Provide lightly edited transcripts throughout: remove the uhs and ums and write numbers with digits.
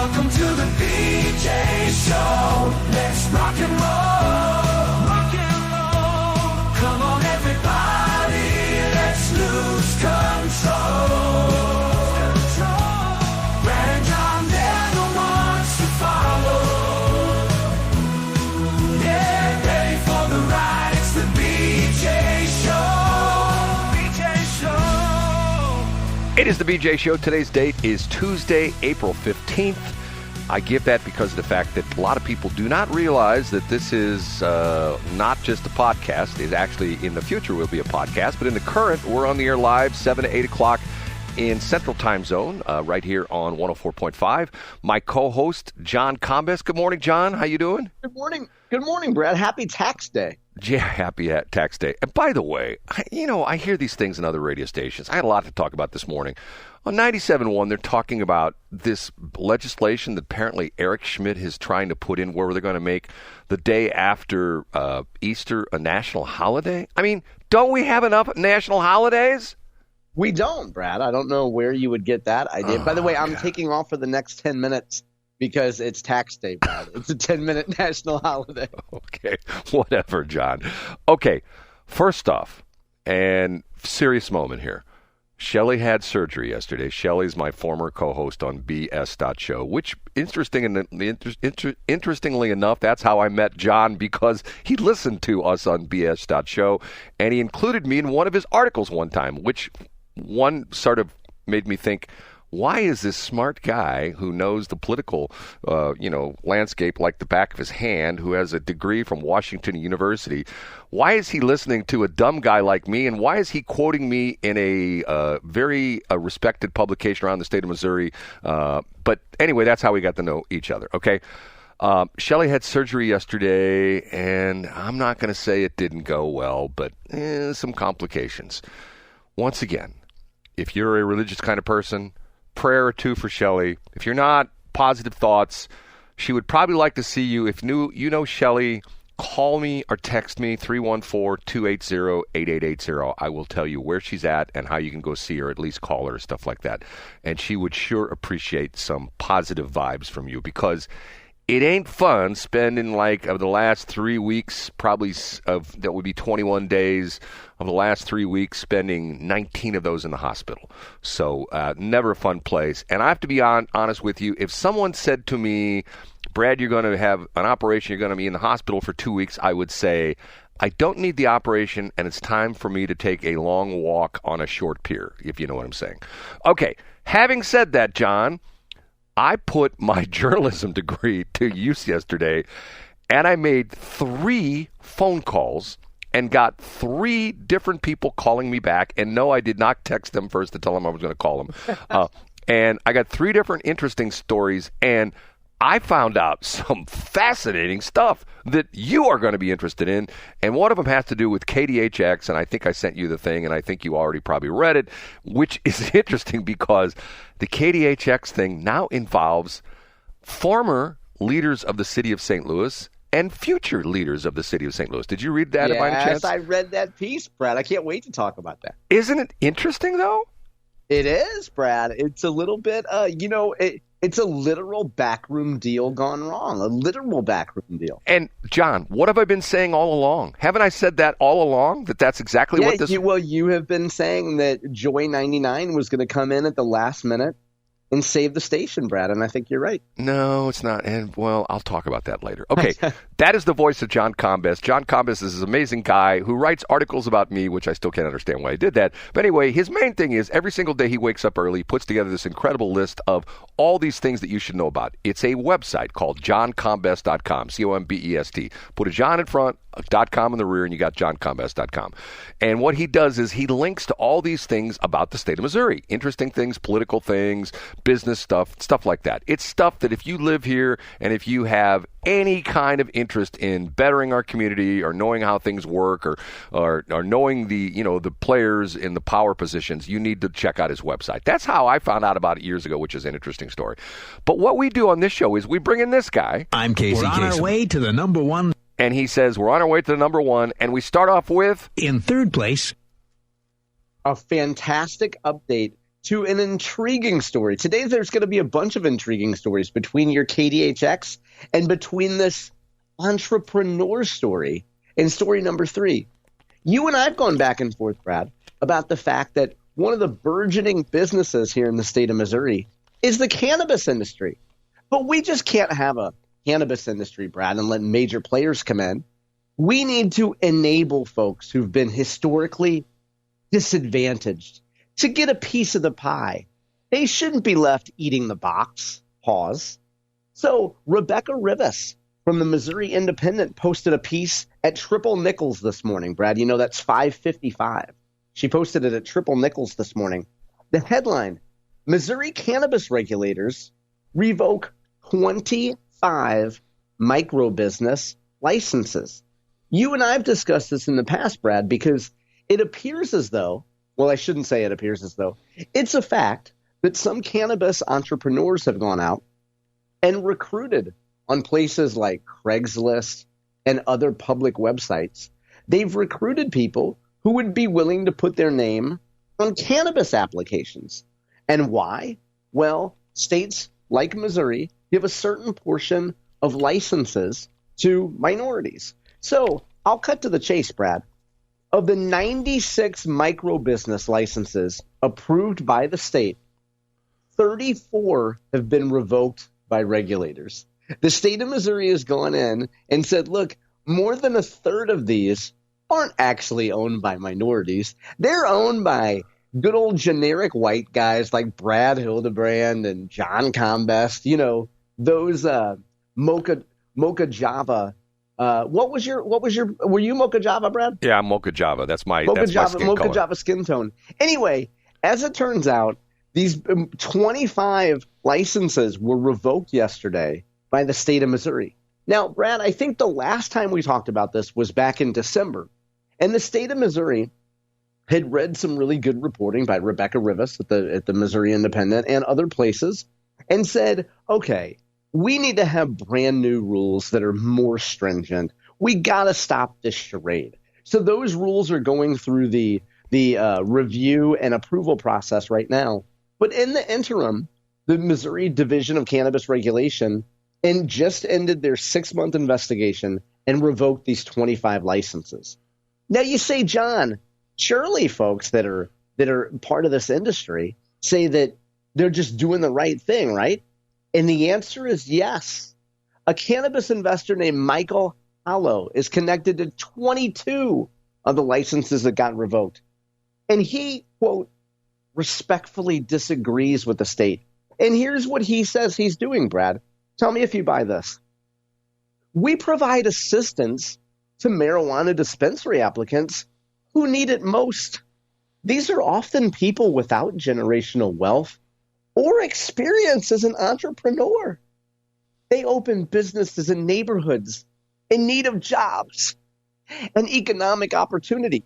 Welcome to the BJ Show. Let's rock and roll. Rock and roll. Come on, everybody. Let's lose control. Brad and John, they're the ones to follow. Yeah, ready for the ride. It's the BJ Show. BJ Show. It is the BJ Show. Today's date is Tuesday, April 15th. I give that because of the fact that a lot of people do not realize that this is not just a podcast. It actually, in the future, will be a podcast. But in the current, we're on the air live 7 to 8 o'clock in Central Time Zone, right here on 104.5. My co-host, John Combes. Good morning, John. How you doing? Good morning. Good morning, Brad. Happy tax day. Yeah, happy tax day. And by the way, I hear these things in other radio stations. I had a lot to talk about this morning. On 97.1, they're talking about this legislation that apparently Eric Schmidt is trying to put in where they're going to make the day after Easter a national holiday. I mean, don't we have enough national holidays? We don't, Brad. I don't know where you would get that idea. By the way, I'm taking off for the next 10 minutes because it's tax day, Brad. It's a 10-minute national holiday. Okay, whatever, John. Okay, first off, and serious moment here. Shelley had surgery yesterday. Shelley's my former co-host on BS.show, which, interestingly enough, that's how I met John, because he listened to us on BS.show, and he included me in one of his articles one time, which one sort of made me think, why is this smart guy who knows the political, landscape like the back of his hand, who has a degree from Washington University, why is he listening to a dumb guy like me, and why is he quoting me in a very respected publication around the state of Missouri? But anyway, that's how we got to know each other, okay? Shelley had surgery yesterday, and I'm not going to say it didn't go well, but some complications. Once again, if you're a religious kind of person, prayer or two for Shelley. If you're not, positive thoughts. She would probably like to see you. If you know Shelley, call me or text me, 314-280-8880. I will tell you where she's at and how you can go see her, at least call her, stuff like that. And she would sure appreciate some positive vibes from you, because it ain't fun spending of the last 3 weeks, probably that would be 21 days of the last 3 weeks, spending 19 of those in the hospital. So never a fun place. And I have to be honest with you. If someone said to me, Brad, you're going to have an operation, you're going to be in the hospital for 2 weeks, I would say, I don't need the operation, and it's time for me to take a long walk on a short pier, if you know what I'm saying. Okay, having said that, John, I put my journalism degree to use yesterday, and I made 3 phone calls and got 3 different people calling me back. And no, I did not text them first to tell them I was going to call them. And I got 3 different interesting stories, and I found out some fascinating stuff that you are going to be interested in. And one of them has to do with KDHX, and I think I sent you the thing, and I think you already probably read it, which is interesting because the KDHX thing now involves former leaders of the city of St. Louis and future leaders of the city of St. Louis. Did you read that by any chance? Yes, I read that piece, Brad. I can't wait to talk about that. Isn't it interesting, though? It is, Brad. It's a little bit, it's a literal backroom deal gone wrong, a literal backroom deal. And, John, what have I been saying all along? Haven't I said that all along, that that's exactly what this... You have been saying that Joy 99 was going to come in at the last minute and save the station, Brad, and I think you're right. No, it's not. And, well, I'll talk about that later. Okay, that is the voice of John Combes. John Combes is this amazing guy who writes articles about me, which I still can't understand why he did that. But anyway, his main thing is every single day he wakes up early, puts together this incredible list of all these things that you should know about. It's a website called johncombest.com, C-O-M-B-E-S-T. Put a John in front, .com in the rear, and you got johncombest.com. And what he does is he links to all these things about the state of Missouri. Interesting things, political things, business stuff like that. It's stuff that if you live here and if you have any kind of interest in bettering our community or knowing how things work or knowing the players in the power positions, you need to check out his website. That's how I found out about it years ago, which is an interesting story. But what we do on this show is we bring in this guy. I'm Casey Kasem. We're on our way to the number one. And he says, we're on our way to the number one. And we start off with... In third place. A fantastic update to an intriguing story. Today, there's going to be a bunch of intriguing stories between your KDHX and between this entrepreneur story and story number 3. You and I have gone back and forth, Brad, about the fact that one of the burgeoning businesses here in the state of Missouri is the cannabis industry. But we just can't have a cannabis industry, Brad, and let major players come in. We need to enable folks who've been historically disadvantaged to get a piece of the pie. They shouldn't be left eating the box. Pause. So Rebecca Rivas from the Missouri Independent posted a piece at triple nickels this morning, Brad. You know that's $5.55. She posted it at triple nickels this morning. The headline, Missouri cannabis regulators revoke 25 microbusiness licenses. You and I have discussed this in the past, Brad, because it appears as though, well, I shouldn't say it appears as though, it's a fact that some cannabis entrepreneurs have gone out and recruited on places like Craigslist and other public websites. They've recruited people who would be willing to put their name on cannabis applications. And why? Well, states like Missouri give a certain portion of licenses to minorities. So I'll cut to the chase, Brad. Of the 96 microbusiness licenses approved by the state, 34 have been revoked by regulators. The state of Missouri has gone in and said, look, more than a third of these aren't actually owned by minorities. They're owned by good old generic white guys like Brad Hildebrand and John Combest, you know, those Mocha Java. Were you Mocha Java, Brad? Yeah, I'm Mocha Java. That's my Mocha color. Java skin tone. Anyway, as it turns out, these 25 licenses were revoked yesterday by the state of Missouri. Now, Brad, I think the last time we talked about this was back in December, and the state of Missouri had read some really good reporting by Rebecca Rivas at the Missouri Independent and other places, and said, okay, we need to have brand new rules that are more stringent. We got to stop this charade. So those rules are going through the review and approval process right now. But in the interim, the Missouri Division of Cannabis Regulation just ended their 6-month investigation and revoked these 25 licenses. Now you say, John, surely folks that are part of this industry say that they're just doing the right thing, right? And the answer is yes. A cannabis investor named Michael Hallow is connected to 22 of the licenses that got revoked. And he, quote, respectfully disagrees with the state. And here's what he says he's doing, Brad. Tell me if you buy this. We provide assistance to marijuana dispensary applicants who need it most. These are often people without generational wealth or experience as an entrepreneur. They open businesses in neighborhoods in need of jobs and economic opportunity.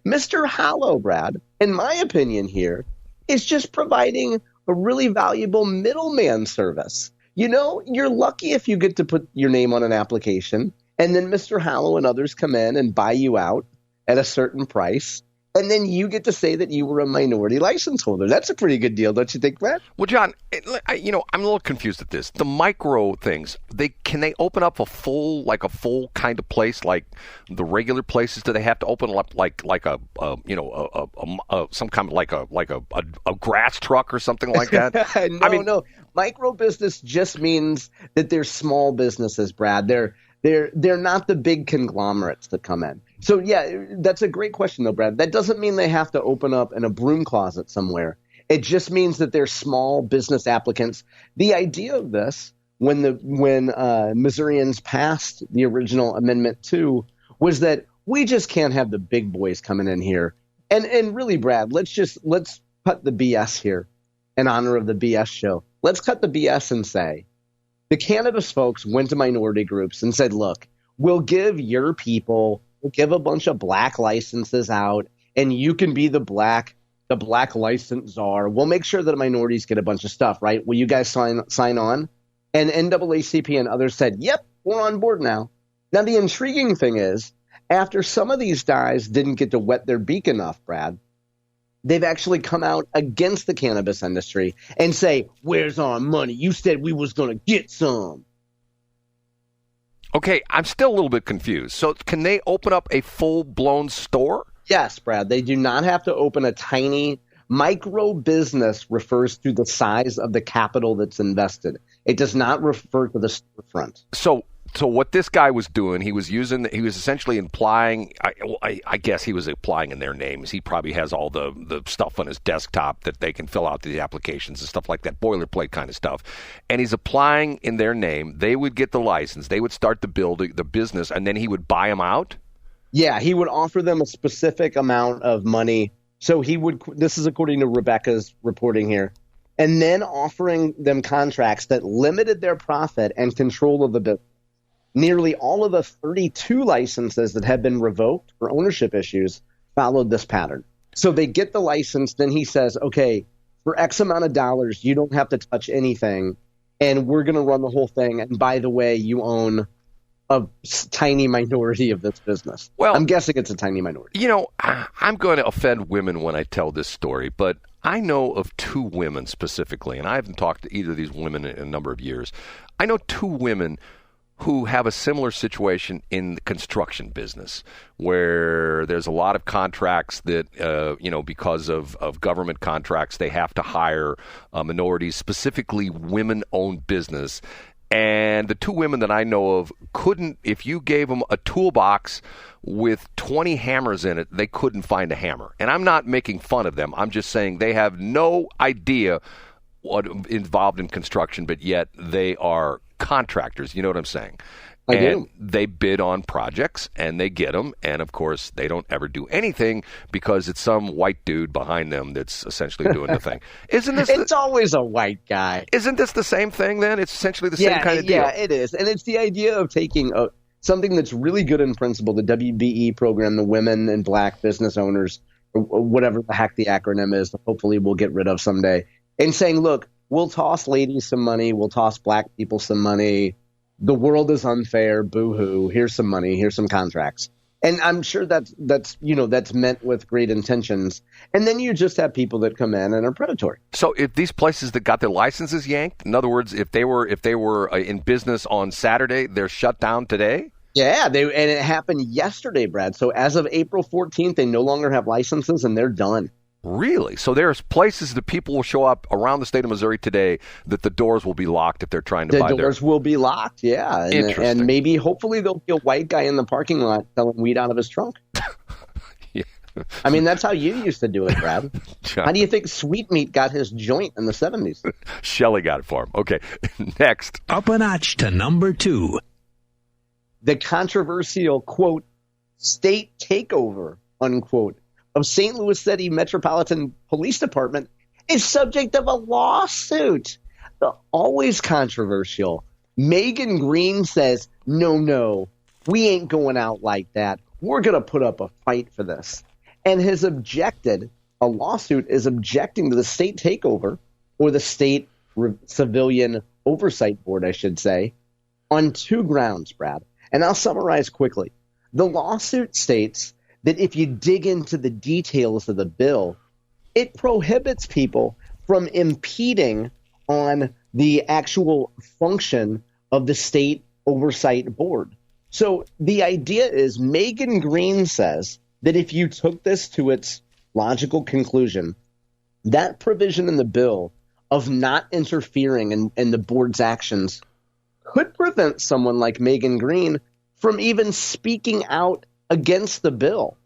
Mr. Hallow, Brad, in my opinion here, is just providing a really valuable middleman service. You know, you're lucky if you get to put your name on an application, and then Mr. Hallow and others come in and buy you out at a certain price, and then you get to say that you were a minority license holder. That's a pretty good deal, don't you think, Brad? Well, John, I'm a little confused at this. The micro things, can they open up a full kind of place like the regular places? Do they have to open up like some kind of like a grass truck or something like that? No. Micro business just means that they're small businesses, Brad. They're not the big conglomerates that come in. So, yeah, that's a great question, though, Brad. That doesn't mean they have to open up in a broom closet somewhere. It just means that they're small business applicants. The idea of this, when Missourians passed the original Amendment 2, was that we just can't have the big boys coming in here. And really, Brad, let's cut the BS here in honor of the BS show. Let's cut the BS and say the cannabis folks went to minority groups and said, look, we'll give a bunch of black licenses out, and you can be the black license czar. We'll make sure that minorities get a bunch of stuff, right? Will you guys sign on? And NAACP and others said, yep, we're on board now. Now, the intriguing thing is, after some of these guys didn't get to wet their beak enough, Brad, they've actually come out against the cannabis industry and say, where's our money? You said we was going to get some. Okay, I'm still a little bit confused. So can they open up a full-blown store? Yes, Brad. They do not have to open a tiny micro business. Refers to the size of the capital that's invested. It does not refer to the storefront. So what this guy was doing, he was essentially implying, I guess he was applying in their names. He probably has all the stuff on his desktop that they can fill out the applications and stuff like that, boilerplate kind of stuff. And he's applying in their name. They would get the license. They would start the business, and then he would buy them out? Yeah, he would offer them a specific amount of money. So he would, this is according to Rebecca's reporting here, and then offering them contracts that limited their profit and control of the business. Nearly all of the 32 licenses that have been revoked for ownership issues followed this pattern. So they get the license, then he says, okay, for X amount of dollars, you don't have to touch anything, and we're going to run the whole thing. And by the way, you own a tiny minority of this business. Well, I'm guessing it's a tiny minority. You know, I'm going to offend women when I tell this story, but I know of two women specifically, and I haven't talked to either of these women in a number of years. I know two women who have a similar situation in the construction business, where there's a lot of contracts that, because of government contracts, they have to hire minorities, specifically women-owned business. And the two women that I know of couldn't, if you gave them a toolbox with 20 hammers in it, they couldn't find a hammer. And I'm not making fun of them. I'm just saying they have no idea what involved in construction, but yet they are contractors. You know what I'm saying? I do. They bid on projects and they get them. And of course, they don't ever do anything because it's some white dude behind them that's essentially doing the thing. Isn't this? It's always a white guy. Isn't this the same thing then? It's essentially the same kind of deal. Yeah, it is. And it's the idea of taking something that's really good in principle, the WMBE program, the Women and Black Business Owners, or whatever the heck the acronym is, that hopefully we'll get rid of someday, and saying, look, we'll toss ladies some money. We'll toss black people some money. The world is unfair. Boo-hoo. Here's some money. Here's some contracts. And I'm sure that's meant with great intentions. And then you just have people that come in and are predatory. So if these places that got their licenses yanked, in other words, if they were in business on Saturday, they're shut down today? Yeah, and it happened yesterday, Brad. So as of April 14th, they no longer have licenses and they're done. Really? So there's places that people will show up around the state of Missouri today that the doors will be locked if they're trying to buy The doors will be locked, yeah. And maybe, hopefully, there'll be a white guy in the parking lot selling weed out of his trunk. Yeah. I mean, that's how you used to do it, Brad. How do you think Sweetmeat got his joint in the 70s? Shelley got it for him. Okay, next. Up a notch to number 2. The controversial, quote, state takeover, unquote, of St. Louis City Metropolitan Police Department is subject of a lawsuit. Always controversial. Megan Green says, no, we ain't going out like that. We're going to put up a fight for this. And has objected, a lawsuit is objecting to the state takeover, or the state civilian oversight board, I should say, on 2 grounds, Brad. And I'll summarize quickly. The lawsuit states that if you dig into the details of the bill, it prohibits people from impeding on the actual function of the state oversight board. So the idea is Megan Green says that if you took this to its logical conclusion, that provision in the bill of not interfering in the board's actions could prevent someone like Megan Green from even speaking out against the bill.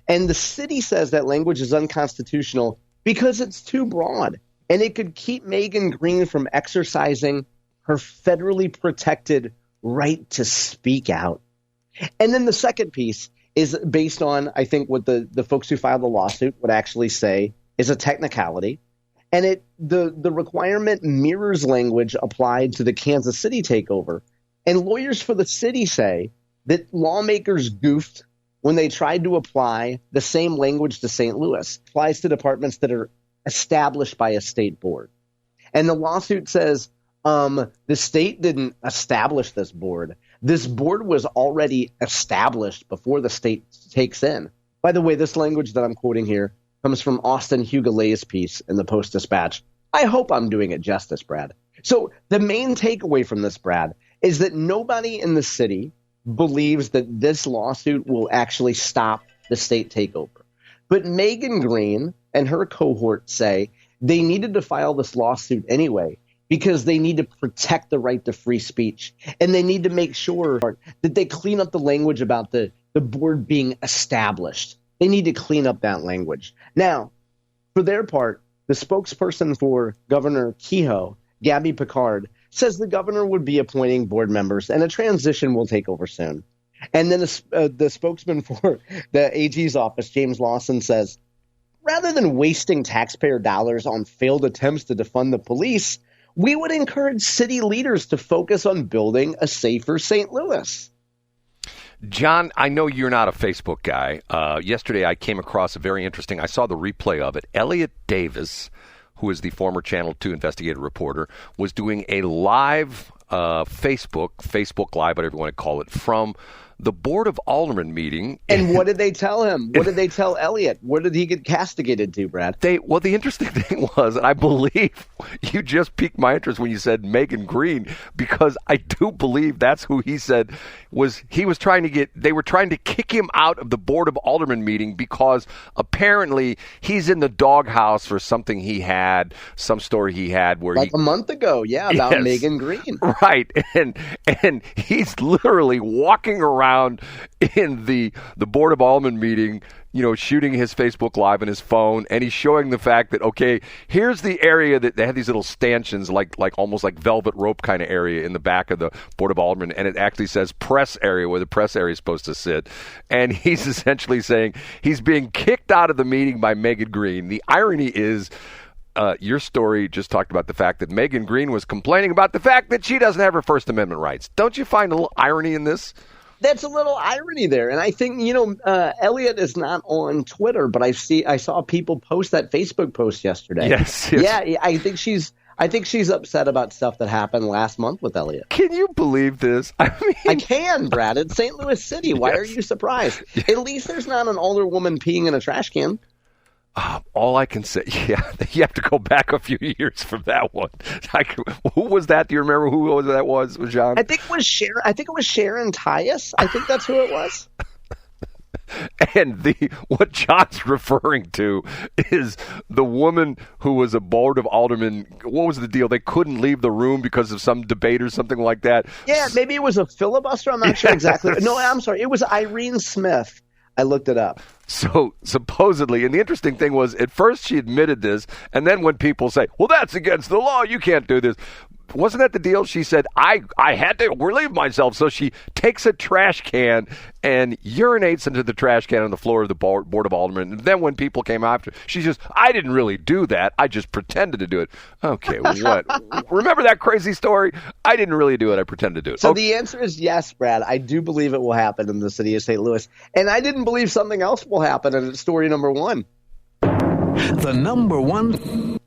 And the city says that language is unconstitutional because it's too broad, and it could keep Megan Green from exercising her federally protected right to speak out. And then the second piece is based on, I think, what the folks who filed the lawsuit would actually say is a technicality. And the requirement mirrors language applied to the Kansas City takeover. And lawyers for the city say that lawmakers goofed when they tried to apply the same language to St. Louis. It applies to departments that are established by a state board. And the lawsuit says the state didn't establish this board. This board was already established before the state takes in. By the way, this language that I'm quoting here comes from Austin Hugolay's piece in the Post-Dispatch. I hope I'm doing it justice, Brad. So the main takeaway from this, Brad, is that nobody in the city believes that this lawsuit will actually stop the state takeover. But Megan Green and her cohort say they needed to file this lawsuit anyway because they need to protect the right to free speech. And they need to make sure that they clean up the language about the board being established. They need to clean up that language. Now, for their part, the spokesperson for Governor Kehoe, Gabby Picard, says the governor would be appointing board members and a transition will take over soon. And then the spokesman for the AG's office, James Lawson, says, rather than wasting taxpayer dollars on failed attempts to defund the police, we would encourage city leaders to focus on building a safer St. Louis. John, I know you're not a Facebook guy. Yesterday I came across I saw the replay of it. Elliot Davis, who is the former Channel 2 investigative reporter, was doing a live Facebook Live, whatever you want to call it, from the Board of Aldermen meeting. And what did they tell him? What did they tell Elliot? What did he get castigated to, Brad? Well, the interesting thing was, and I believe you just piqued my interest when you said Megan Green, because I do believe that's who he said they were trying to kick him out of the Board of Aldermen meeting because apparently he's in the doghouse for something some story he had where a month ago, about yes, Megan Green. Right. And he's literally walking around in the Board of Aldermen meeting, shooting his Facebook Live on his phone, and he's showing the fact that, okay, here's the area that they have these little stanchions, like almost like velvet rope kind of area in the back of the Board of Aldermen, and it actually says press area where the press area is supposed to sit. And he's essentially saying he's being kicked out of the meeting by Megan Green. The irony is, your story just talked about the fact that Megan Green was complaining about the fact that she doesn't have her First Amendment rights. Don't you find a little irony in this? That's a little irony there. And I think, Elliot is not on Twitter, but I saw people post that Facebook post yesterday. Yes. Yeah, I think she's upset about stuff that happened last month with Elliot. Can you believe this? I can, Brad. It's St. Louis City. Why are you surprised? At least there's not an older woman peeing in a trash can. All I can say, you have to go back a few years from that one. Who was that? Do you remember who that was, John? I think it was Sharon Tyus. I think that's who it was. And what John's referring to is the woman who was a Board of Aldermen. What was the deal? They couldn't leave the room because of some debate or something like that. Yeah, maybe it was a filibuster. I'm not sure exactly. No, I'm sorry. It was Irene Smith. I looked it up. So supposedly, and the interesting thing was, at first she admitted this, and then when people say, well, that's against the law, you can't do this. Wasn't that the deal? She said, I had to relieve myself. So she takes a trash can and urinates into the trash can on the floor of the Board of Aldermen. And then when people came after, she says, I didn't really do that. I just pretended to do it. Okay, what? Remember that crazy story? I didn't really do it. I pretended to do it. So the answer is yes, Brad. I do believe it will happen in the city of St. Louis. And I didn't believe something else will happen in story number one. The number one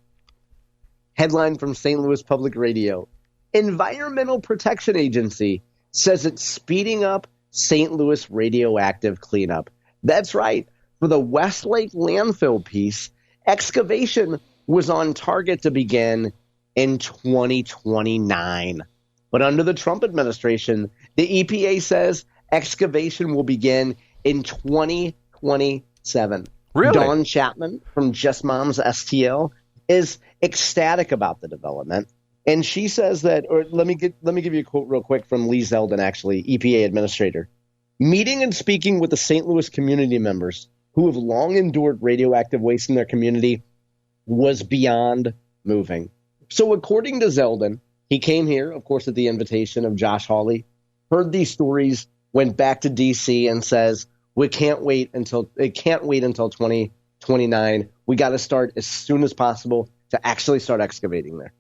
headline from St. Louis Public Radio. Environmental Protection Agency says it's speeding up St. Louis radioactive cleanup. That's right. For the West Lake Landfill piece, excavation was on target to begin in 2029. But under the Trump administration, the EPA says excavation will begin in 2027. Really? Dawn Chapman from Just Moms STL is ecstatic about the development. And she says that, or let me give you a quote real quick from Lee Zeldin, actually, EPA administrator. Meeting and speaking with the St. Louis community members who have long endured radioactive waste in their community was beyond moving. So according to Zeldin, he came here, of course, at the invitation of Josh Hawley, heard these stories, went back to D.C. and says, it can't wait until 2029. We got to start as soon as possible to actually start excavating there.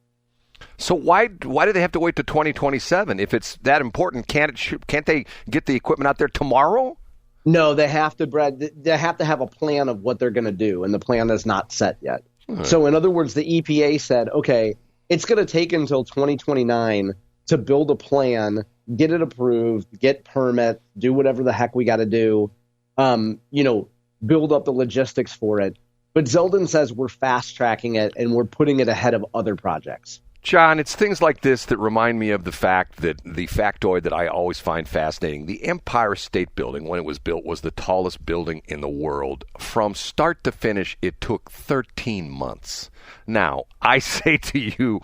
So why do they have to wait to 2027? If it's that important, can't they get the equipment out there tomorrow? No, they have to, Brad. They have to have a plan of what they're going to do, and the plan is not set yet. So in other words, the EPA said, okay, it's going to take until 2029 to build a plan, get it approved, get permit, do whatever the heck we got to do, build up the logistics for it. But Zeldin says we're fast tracking it and we're putting it ahead of other projects. John, it's things like this that remind me of the factoid that I always find fascinating. The Empire State Building, when it was built, was the tallest building in the world. From start to finish, it took 13 months. Now, I say to you,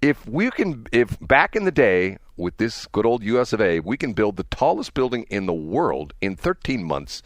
if back in the day with this good old US of A, we can build the tallest building in the world in 13 months,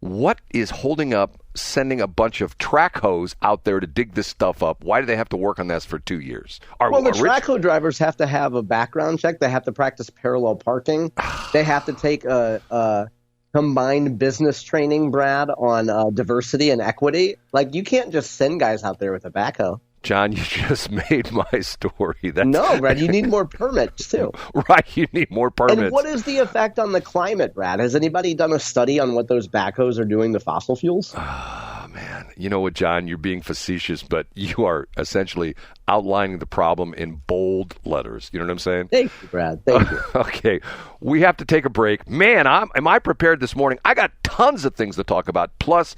what is holding up sending a bunch of track hoes out there to dig this stuff up? Why do they have to work on this for 2 years? The track hoe drivers have to have a background check. They have to practice parallel parking. They have to take a combined business training, Brad, on diversity and equity. Like, you can't just send guys out there with a backhoe. John, you just made my story. No, Brad, you need more permits, too. Right, you need more permits. And what is the effect on the climate, Brad? Has anybody done a study on what those backhoes are doing to fossil fuels? Oh, man. You know what, John? You're being facetious, but you are essentially outlining the problem in bold letters. You know what I'm saying? Thank you, Brad. Thank you. Okay, we have to take a break. Man, am I prepared this morning? I got tons of things to talk about. Plus,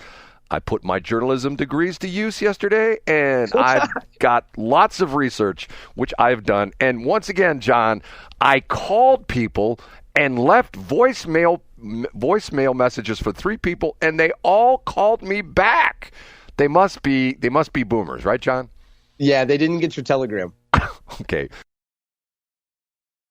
I put my journalism degrees to use yesterday, and I've got lots of research, which I've done. And once again, John, I called people and left voicemail messages for 3 people, and they all called me back. They must be boomers, right, John? Yeah, they didn't get your telegram. Okay.